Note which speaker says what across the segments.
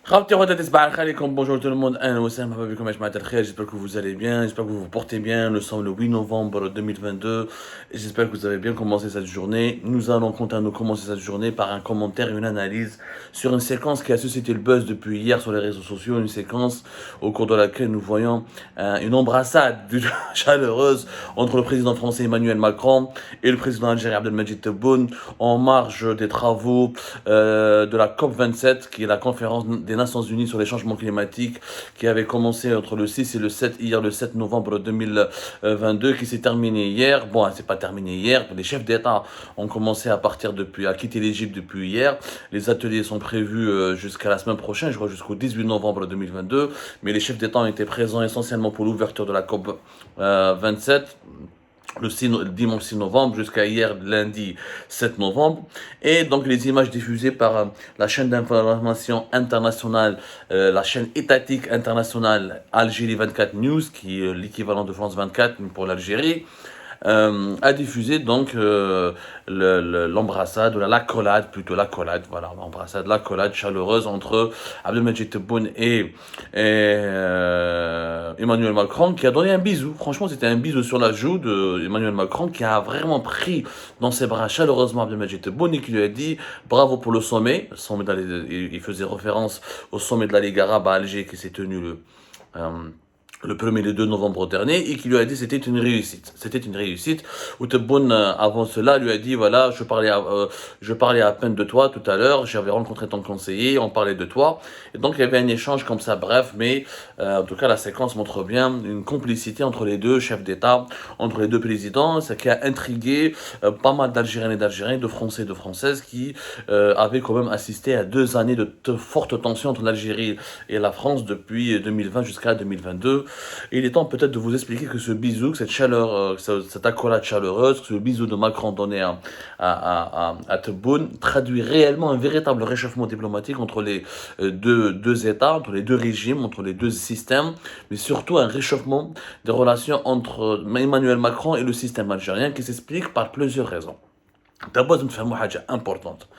Speaker 1: Bonjour tout le monde, j'espère que vous allez bien, j'espère que vous vous portez bien. Nous sommes le 8 novembre 2022 et j'espère que vous avez bien commencé cette journée. Nous allons commencer cette journée par un commentaire, une analyse sur une séquence qui a suscité le buzz depuis hier sur les réseaux sociaux, une séquence au cours de laquelle nous voyons une embrassade chaleureuse entre le président français Emmanuel Macron et le président algérien Abdelmadjid Tebboune en marge des travaux de la COP27, qui est la conférence des Nations Unies sur les changements climatiques, qui avait commencé entre le 6 et le 7, hier le 7 novembre 2022, qui s'est terminé hier. Bon, c'est pas terminé hier, les chefs d'État ont commencé à quitter l'Égypte depuis hier. Les ateliers sont prévus jusqu'à la semaine prochaine, je crois jusqu'au 18 novembre 2022, mais les chefs d'État ont été présents essentiellement pour l'ouverture de la COP 27. Le dimanche 6 novembre jusqu'à hier lundi 7 novembre, et donc les images diffusées par la chaîne d'information internationale, la chaîne étatique internationale Algérie 24 News, qui est l'équivalent de France 24 pour l'Algérie, a diffusé donc l'embrassade, ou l'accolade, voilà, l'accolade chaleureuse entre Abdelmadjid Tebboune et Emmanuel Macron, qui a donné un bisou. Franchement, c'était un bisou sur la joue de Emmanuel Macron, qui a vraiment pris dans ses bras chaleureusement Abdelmadjid Tebboune et qui lui a dit bravo pour le sommet. Il faisait référence au sommet de la Ligue arabe à Alger qui s'est tenu le 1er et le 2 novembre dernier, et qui lui a dit que c'était une réussite. C'était une réussite. Où Tebboune, avant cela, lui a dit voilà, je parlais à peine de toi tout à l'heure, j'avais rencontré ton conseiller, on parlait de toi. Et donc il y avait un échange comme ça, bref, mais en tout cas la séquence montre bien une complicité entre les deux chefs d'État, entre les deux présidents, ce qui a intrigué pas mal d'Algériens et d'Algériens, de Français et de Françaises, qui avaient quand même assisté à 2 années de fortes tensions entre l'Algérie et la France depuis 2020 jusqu'à 2022. Et il est temps peut-être de vous expliquer que ce bisou, cette chaleur, cette accolade chaleureuse, ce bisou de Macron donné à Tebboune, traduit réellement un véritable réchauffement diplomatique entre les deux États, entre les deux régimes, entre les deux systèmes, mais surtout un réchauffement des relations entre Emmanuel Macron et le système algérien, qui s'explique par plusieurs raisons. D'abord, une chose importante.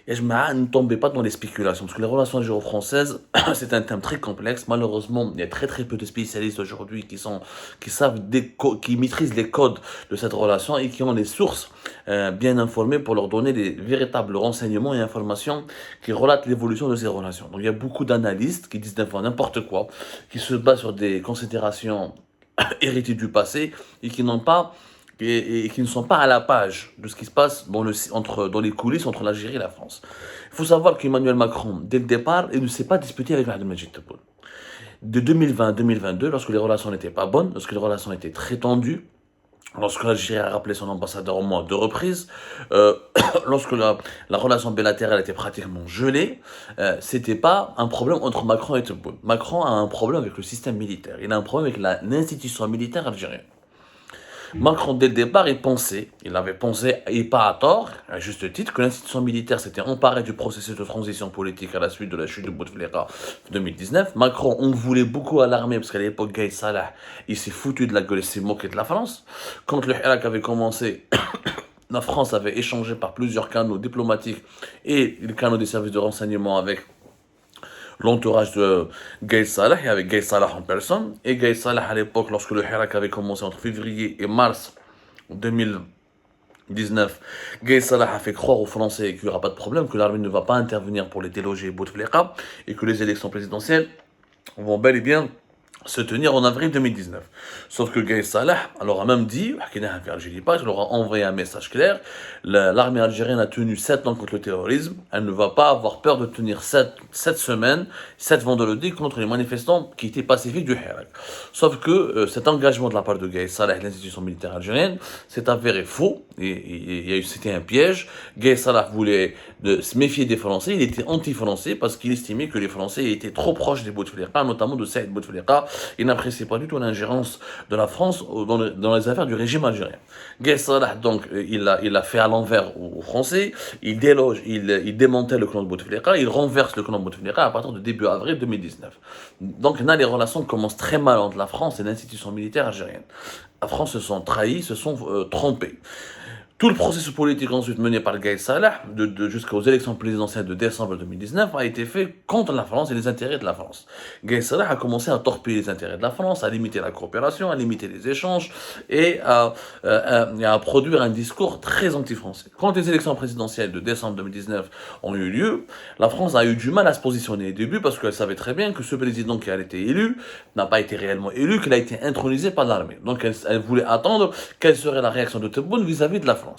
Speaker 1: Et ne tombez pas dans les spéculations, parce que les relations algéro-françaises, c'est un thème très complexe. Malheureusement, il y a très très peu de spécialistes aujourd'hui qui maîtrisent les codes de cette relation et qui ont les sources bien informées pour leur donner des véritables renseignements et informations qui relatent l'évolution de ces relations. Donc il y a beaucoup d'analystes qui disent n'importe quoi, qui se basent sur des considérations héritées du passé et qui ne sont pas à la page de ce qui se passe dans les coulisses entre l'Algérie et la France. Il faut savoir qu'Emmanuel Macron, dès le départ, il ne s'est pas disputé avec Abdelmadjid Tebboune. De 2020 à 2022, lorsque les relations n'étaient pas bonnes, lorsque les relations étaient très tendues, lorsque l'Algérie a rappelé son ambassadeur au moins 2 reprises, lorsque la relation bilatérale était pratiquement gelée, c'était pas un problème entre Macron et Tebboune. Macron a un problème avec le système militaire, il a un problème avec l'institution militaire algérienne. Macron, dès le départ, il avait pensé, et pas à tort, à juste titre, que l'institution militaire s'était emparée du processus de transition politique à la suite de la chute de Bouteflika en 2019. Macron, on voulait beaucoup à l'armée, parce qu'à l'époque, Gaï Salah, il s'est foutu de la gueule, il s'est moqué de la France. Quand le Hirak avait commencé, la France avait échangé par plusieurs canaux diplomatiques et les canaux des services de renseignement avec l'entourage de Gaï Salah, et avec Gaï Salah en personne. Et Gaï Salah, à l'époque, lorsque le Hirak avait commencé entre février et mars 2019, Gaï Salah a fait croire aux Français qu'il n'y aura pas de problème, que l'armée ne va pas intervenir pour les déloger Bouteflika, et que les élections présidentielles vont bel et bien se tenir en avril 2019. Sauf que Gaï Salah, alors a même dit, il leur a envoyé un message clair, l'armée algérienne a tenu 7 ans contre le terrorisme, elle ne va pas avoir peur de tenir 7 semaines, 7 vendredis contre les manifestants qui étaient pacifiques du Hirak. Sauf que cet engagement de la part de Gaï Salah et de l'institution militaire algérienne s'est avéré faux, et c'était un piège. Gaï Salah voulait se méfier des Français, il était anti-français parce qu'il estimait que les Français étaient trop proches des Bouteflika, notamment de Saïd Bouteflika. Il n'appréciait pas du tout l'ingérence de la France dans les affaires du régime algérien. Gaï Salah, donc, il a fait à l'envers aux Français, il démantèle le clan de Bouteflika, il renverse le clan de Bouteflika à partir de début avril 2019. Donc là, les relations commencent très mal entre la France et l'institution militaire algérienne. La France se sent trahie, se sont trompés. Tout le processus politique ensuite mené par Gaïd Salah, jusqu'aux élections présidentielles de décembre 2019, a été fait contre la France et les intérêts de la France. Gaïd Salah a commencé à torpiller les intérêts de la France, à limiter la coopération, à limiter les échanges et à produire un discours très anti-français. Quand les élections présidentielles de décembre 2019 ont eu lieu, la France a eu du mal à se positionner au début parce qu'elle savait très bien que ce président qui a été élu n'a pas été réellement élu, qu'il a été intronisé par l'armée. Donc elle voulait attendre quelle serait la réaction de Tebboune vis-à-vis de la France.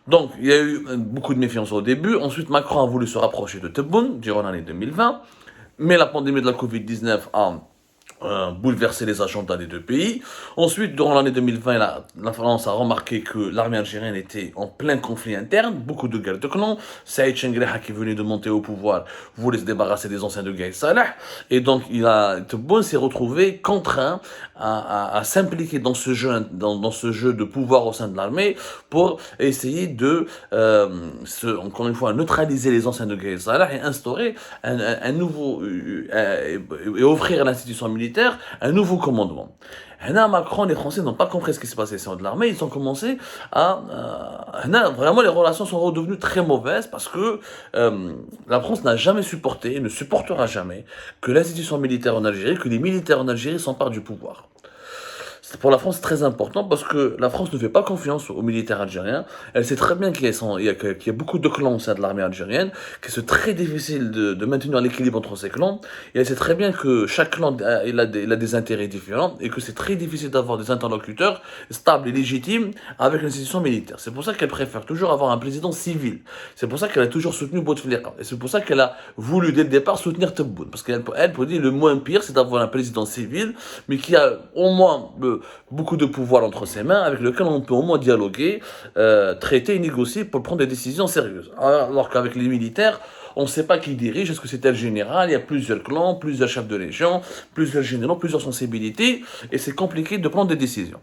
Speaker 1: Donc, il y a eu beaucoup de méfiance au début. Ensuite, Macron a voulu se rapprocher de Tebboune durant l'année 2020. Mais la pandémie de la Covid-19 a bouleverser les agendas des deux pays. Ensuite, durant l'année 2020, la France a remarqué que l'armée algérienne était en plein conflit interne, beaucoup de guerres de clans. Saïd Chengreha, qui venait de monter au pouvoir, voulait se débarrasser des anciens de Gaïd Salah. Et donc, Tebboune s'est retrouvé contraint à s'impliquer dans ce jeu de pouvoir au sein de l'armée pour essayer de, encore une fois, neutraliser les anciens de Gaïd Salah et instaurer un nouveau, et offrir à l'institution militaire un nouveau commandement. Et là, Macron, les Français n'ont pas compris ce qui s'est passé au sein de l'armée. Ils ont commencé vraiment, les relations sont redevenues très mauvaises parce que la France n'a jamais supporté et ne supportera jamais que l'institution militaire en Algérie, que les militaires en Algérie s'emparent du pouvoir. Pour la France, c'est très important parce que la France ne fait pas confiance aux militaires algériens. Elle sait très bien qu'il y a beaucoup de clans au sein de l'armée algérienne, que c'est très difficile de maintenir l'équilibre entre ces clans. Et elle sait très bien que chaque clan il a des intérêts différents et que c'est très difficile d'avoir des interlocuteurs stables et légitimes avec l'institution militaire. C'est pour ça qu'elle préfère toujours avoir un président civil. C'est pour ça qu'elle a toujours soutenu Bouteflika. Et c'est pour ça qu'elle a voulu dès le départ soutenir Tebboune. Parce qu'elle peut dire le moins pire, c'est d'avoir un président civil, mais qui a au moins beaucoup de pouvoir entre ses mains, avec lequel on peut au moins dialoguer, traiter et négocier pour prendre des décisions sérieuses. Alors qu'avec les militaires, on ne sait pas qui dirige, est-ce que c'est tel général, il y a plusieurs clans, plusieurs chefs de légion, plusieurs généraux, plusieurs sensibilités, et c'est compliqué de prendre des décisions.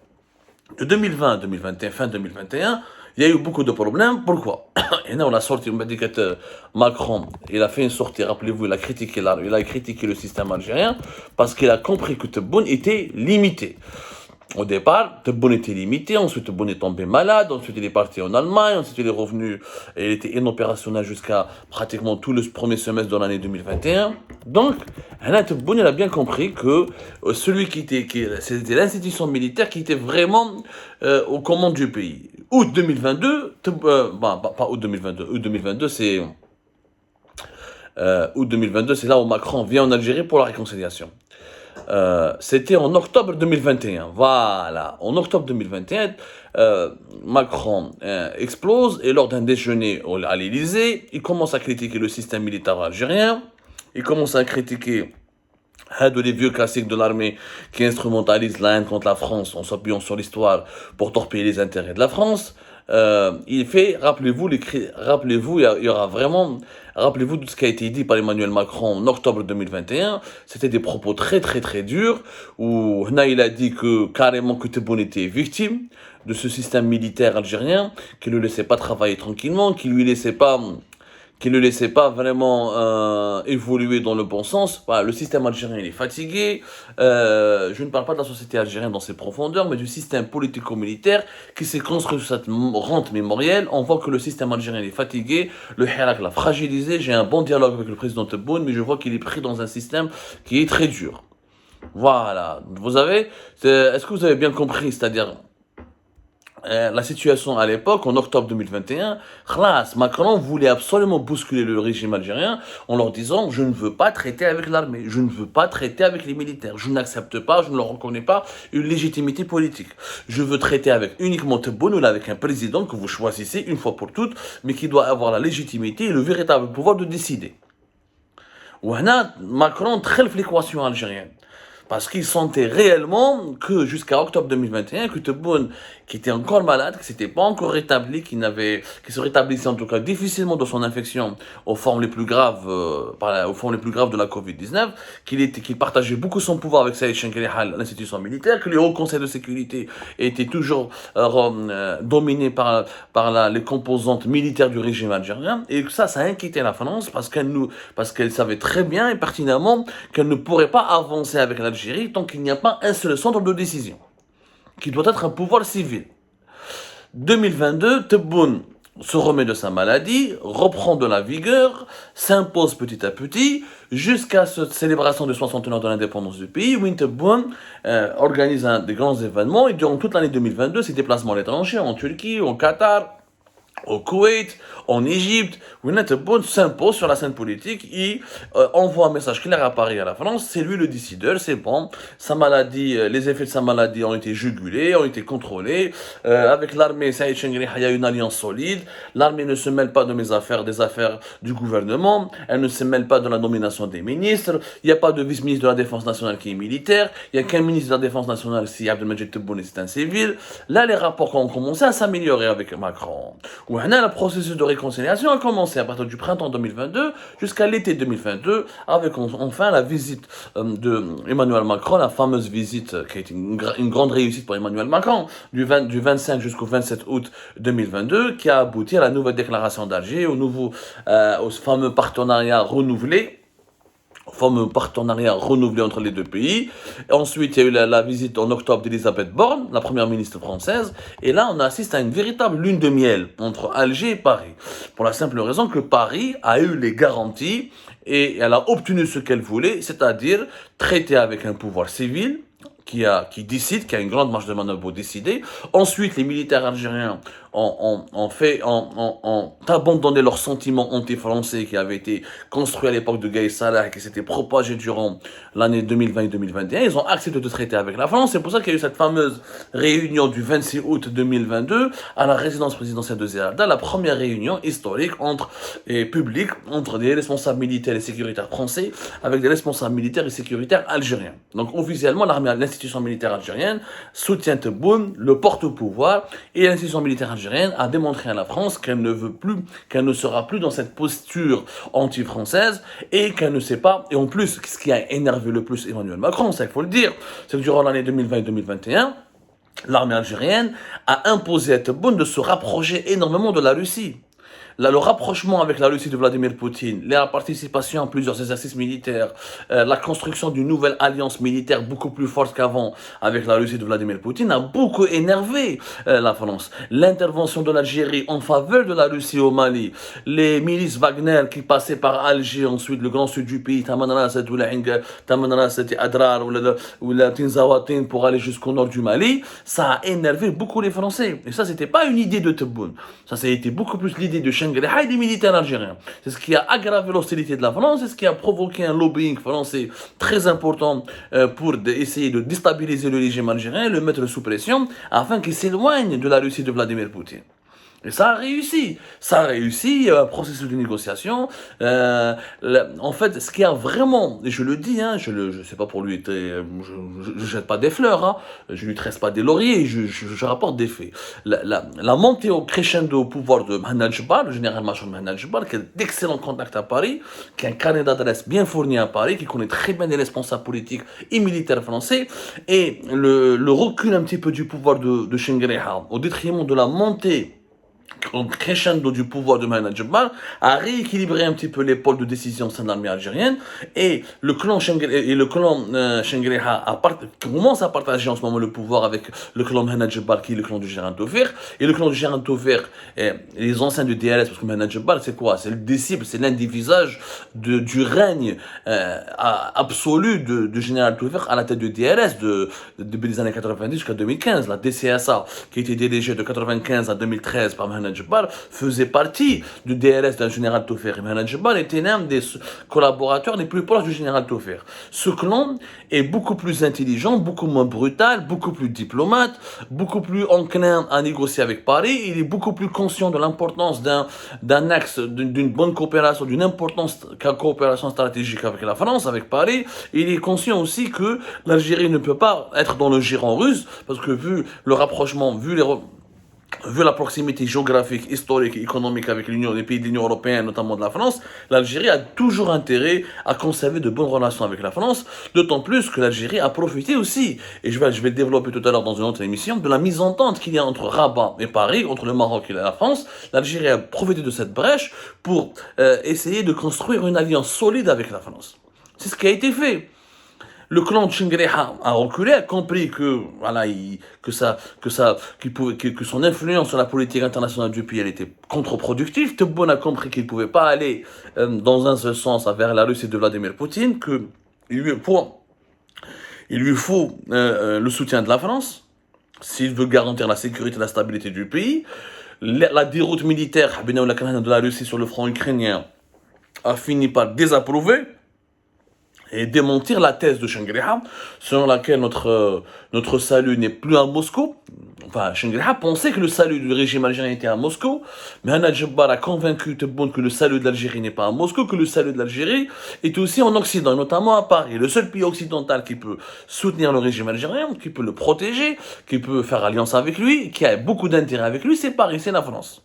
Speaker 1: De 2020 à 2021, fin 2021, il y a eu beaucoup de problèmes. Pourquoi? Et là, on a sorti, on m'a dit que Macron, il a fait une sortie, rappelez-vous, il a critiqué le système algérien, parce qu'il a compris que Tebboune était limité. Au départ, Tebboune était limité, ensuite Tebboune est tombé malade, ensuite il est parti en Allemagne, ensuite il est revenu et il était inopérationnel jusqu'à pratiquement tout le premier semestre de l'année 2021. Donc, Tebboune il a bien compris que c'était l'institution militaire qui était vraiment aux commandes du pays. Août 2022, pas août 2022, août 2022 c'est... août 2022, c'est là où Macron vient en Algérie pour la réconciliation. C'était en octobre 2021. Voilà, en octobre 2021, Macron explose et lors d'un déjeuner à l'Élysée, il commence à critiquer le système militaire algérien, il commence à critiquer les vieux classiques de l'armée qui instrumentalisent la haine contre la France en s'appuyant sur l'histoire pour torpiller les intérêts de la France. Il fait, rappelez-vous, il y aura vraiment, rappelez-vous de ce qui a été dit par Emmanuel Macron en octobre 2021. C'était des propos très très très durs où il a dit que carrément que Tebboune était victime de ce système militaire algérien, qui ne le laissait pas travailler tranquillement, qui ne le laissait pas vraiment évoluer dans le bon sens. Voilà, le système algérien il est fatigué. Je ne parle pas de la société algérienne dans ses profondeurs, mais du système politico-militaire qui s'est construit sur cette rente mémorielle. On voit que le système algérien est fatigué. Le Hirak l'a fragilisé. J'ai un bon dialogue avec le président Tebboune, mais je vois qu'il est pris dans un système qui est très dur. Voilà. Est-ce que vous avez bien compris? C'est-à-dire, la situation à l'époque, en octobre 2021, Macron voulait absolument bousculer le régime algérien en leur disant « Je ne veux pas traiter avec l'armée, je ne veux pas traiter avec les militaires, je n'accepte pas, je ne leur reconnais pas une légitimité politique. Je veux traiter avec uniquement Tebboune ou avec un président que vous choisissez une fois pour toutes, mais qui doit avoir la légitimité et le véritable pouvoir de décider. » Macron très l'équation algérienne. Parce qu'il sentait réellement que jusqu'à octobre 2021, que Tebboune, qui était encore malade, qui s'était pas encore rétabli, qui se rétablissait en tout cas difficilement de son infection aux formes les plus graves, de la Covid-19, qu'il partageait beaucoup son pouvoir avec Saïd Chengreha, l'institution militaire, que les hauts conseils de sécurité étaient toujours dominés par les composantes militaires du régime algérien, et que ça a inquiété la France parce qu'elle savait très bien et pertinemment qu'elle ne pourrait pas avancer avec l'Algérie tant qu'il n'y a pas un seul centre de décision, qui doit être un pouvoir civil. 2022, Tebboune se remet de sa maladie, reprend de la vigueur, s'impose petit à petit, jusqu'à cette célébration de 60 ans de l'indépendance du pays, où Tebboune organise des grands événements, et durant toute l'année 2022, ses déplacements à l'étranger, en Turquie, au Qatar, au Koweït, en Égypte, où Tebboune s'impose sur la scène politique, il envoie un message clair à Paris et à la France, c'est lui le décideur, c'est bon, sa maladie, les effets de sa maladie ont été jugulés, ont été contrôlés, avec l'armée, Saïd Chengriha, il y a une alliance solide, l'armée ne se mêle pas de mes affaires, des affaires du gouvernement, elle ne se mêle pas de la nomination des ministres, il n'y a pas de vice-ministre de la Défense nationale qui est militaire, il n'y a qu'un ministre de la Défense nationale, si Abdelmajid Tebboune c'est un civil. Là, les rapports ont commencé à s'améliorer avec Macron. Le processus de réconciliation a commencé à partir du printemps 2022 jusqu'à l'été 2022, avec enfin la visite de Emmanuel Macron, la fameuse visite qui a été une grande réussite pour Emmanuel Macron, du 25 jusqu'au 27 août 2022, qui a abouti à la nouvelle déclaration d'Alger, au fameux partenariat renouvelé entre les deux pays. Et ensuite, il y a eu la visite en octobre d'Elisabeth Borne, la première ministre française. Et là, on assiste à une véritable lune de miel entre Alger et Paris. Pour la simple raison que Paris a eu les garanties et elle a obtenu ce qu'elle voulait, c'est-à-dire traiter avec un pouvoir civil, qui décide, qui a une grande marge de manœuvre pour décider. Ensuite, les militaires algériens ont abandonné leurs sentiments anti-français qui avaient été construits à l'époque de Gaye Salah et qui s'étaient propagés durant l'année 2020 et 2021. Ils ont accepté de traiter avec la France. C'est pour ça qu'il y a eu cette fameuse réunion du 26 août 2022 à la résidence présidentielle de Zerda, la première réunion historique publique entre des responsables militaires et sécuritaires français avec des responsables militaires et sécuritaires algériens. Donc officiellement, l'institution militaire algérienne soutient Tebboune, le porte au pouvoir, et l'institution militaire algérienne a démontré à la France qu'elle ne sera plus dans cette posture anti-française et qu'elle ne sait pas. Et en plus, ce qui a énervé le plus Emmanuel Macron, c'est qu'il faut le dire, c'est que durant l'année 2020 et 2021, l'armée algérienne a imposé à Tebboune de se rapprocher énormément de la Russie. Là, le rapprochement avec la Russie de Vladimir Poutine, la participation à plusieurs exercices militaires, la construction d'une nouvelle alliance militaire beaucoup plus forte qu'avant avec la Russie de Vladimir Poutine a beaucoup énervé la France. L'intervention de l'Algérie en faveur de la Russie au Mali, les milices Wagner qui passaient par Alger, ensuite le grand sud du pays, Tamanrasset et Adrar ou la Tinzawatin pour aller jusqu'au nord du Mali, ça a énervé beaucoup les Français. Et ça, c'était pas une idée de Tebboune. Ça a été beaucoup plus l'idée de Schengen et des militaires algériens. C'est ce qui a aggravé l'hostilité de la France, c'est ce qui a provoqué un lobbying français très important pour essayer de déstabiliser le régime algérien, le mettre sous pression, afin qu'il s'éloigne de la Russie de Vladimir Poutine. Et ça a réussi. Ça a réussi, processus de négociation. En fait, ce qui a vraiment, et je le dis, je sais pas pour lui, je jette pas des fleurs, je lui tresse pas des lauriers, je rapporte des faits. La montée au crescendo au pouvoir de Mohamed Jebbar, le général-major Mohamed Jebbar, qui a d'excellents contacts à Paris, qui a un carnet d'adresses bien fourni à Paris, qui connaît très bien les responsables politiques et militaires français, et le recul un petit peu du pouvoir de Chengreha, au détriment de la montée en crescendo du pouvoir de Mohamed Jebbar, a rééquilibré un petit peu les pôles de décision au sein de l'armée algérienne, et le clan Chengreha commence à partager en ce moment le pouvoir avec le clan Mohamed Jebbar, qui est le clan du général Taufer, et le clan du général Taufer, les anciens du DRS, parce que Mohamed Jebbar, c'est quoi? C'est le disciple, c'est l'un des visages du règne absolu du général Taufer à la tête du DRS depuis les années 90 jusqu'à 2015. La DCSA, qui a été dirigée de 95 à 2013 par Mohamed Jebbar, faisait partie du DRS d'un général Taufer. Et Mohamed Jebbar était l'un des collaborateurs les plus proches du général Taufer. Ce clan est beaucoup plus intelligent, beaucoup moins brutal, beaucoup plus diplomate, beaucoup plus enclin à négocier avec Paris. Il est beaucoup plus conscient de l'importance d'un axe, d'une bonne coopération, d'une importance coopération stratégique avec la France, avec Paris. Il est conscient aussi que l'Algérie ne peut pas être dans le giron russe, parce que vu le rapprochement, vu la proximité géographique, historique et économique avec les pays de l'Union européenne, notamment de la France, l'Algérie a toujours intérêt à conserver de bonnes relations avec la France, d'autant plus que l'Algérie a profité aussi, et je vais développer tout à l'heure dans une autre émission, de la mise-entente qu'il y a entre Rabat et Paris, entre le Maroc et la France. L'Algérie a profité de cette brèche pour essayer de construire une alliance solide avec la France. C'est ce qui a été fait. Le clan de Chenguereha a reculé, a compris que, voilà, que son influence sur la politique internationale du pays, elle était contre-productive. Tebboune a compris qu'il ne pouvait pas aller dans un seul sens vers la Russie de Vladimir Poutine, il lui faut le soutien de la France, s'il veut garantir la sécurité et la stabilité du pays. La déroute militaire de la Russie sur le front ukrainien a fini par désapprouver et démentir la thèse de Shangri-La, selon laquelle notre salut n'est plus à Moscou. Enfin, Shangri-La pensait que le salut du régime algérien était à Moscou, mais Hanna Djebbar a convaincu Tebboune que le salut de l'Algérie n'est pas à Moscou, que le salut de l'Algérie est aussi en Occident, notamment à Paris. Le seul pays occidental qui peut soutenir le régime algérien, qui peut le protéger, qui peut faire alliance avec lui, qui a beaucoup d'intérêt avec lui, c'est Paris, c'est la France.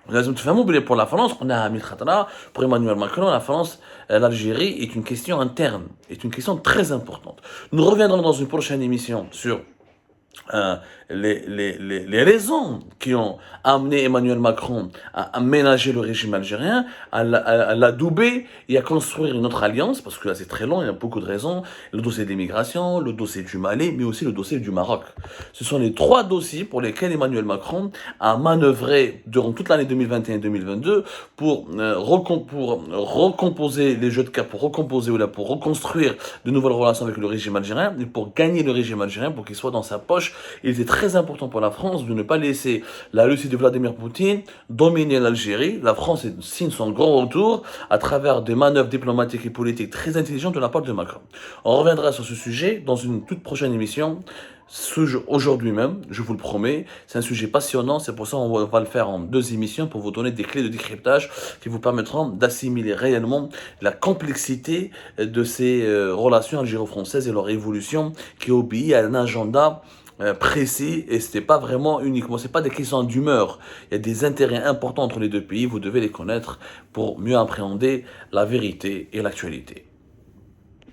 Speaker 1: Pour la France, on a Amir Khatara, pour Emmanuel Macron, la France, l'Algérie est une question interne, est une question très importante. Nous reviendrons dans une prochaine émission sur les raisons qui ont amené Emmanuel Macron à ménager le régime algérien, à l'adouber et à construire une autre alliance, parce que là c'est très long, il y a beaucoup de raisons. Le dossier de l'immigration, le dossier du Mali, mais aussi le dossier du Maroc. Ce sont les trois dossiers pour lesquels Emmanuel Macron a manœuvré durant toute l'année 2021-2022 pour recomposer les jeux de cartes, pour reconstruire de nouvelles relations avec le régime algérien, et pour gagner le régime algérien, pour qu'il soit dans sa poche. Il était très important pour la France de ne pas laisser la Russie de Vladimir Poutine dominer l'Algérie. La France signe son grand retour à travers des manœuvres diplomatiques et politiques très intelligentes de la part de Macron. On reviendra sur ce sujet dans une toute prochaine émission. Aujourd'hui même, je vous le promets, c'est un sujet passionnant, c'est pour ça qu'on va le faire en 2 émissions pour vous donner des clés de décryptage qui vous permettront d'assimiler réellement la complexité de ces relations algéro-françaises et leur évolution qui obéit à un agenda précis, et c'était pas vraiment uniquement, c'est pas des questions d'humeur, il y a des intérêts importants entre les deux pays, vous devez les connaître pour mieux appréhender la vérité et l'actualité.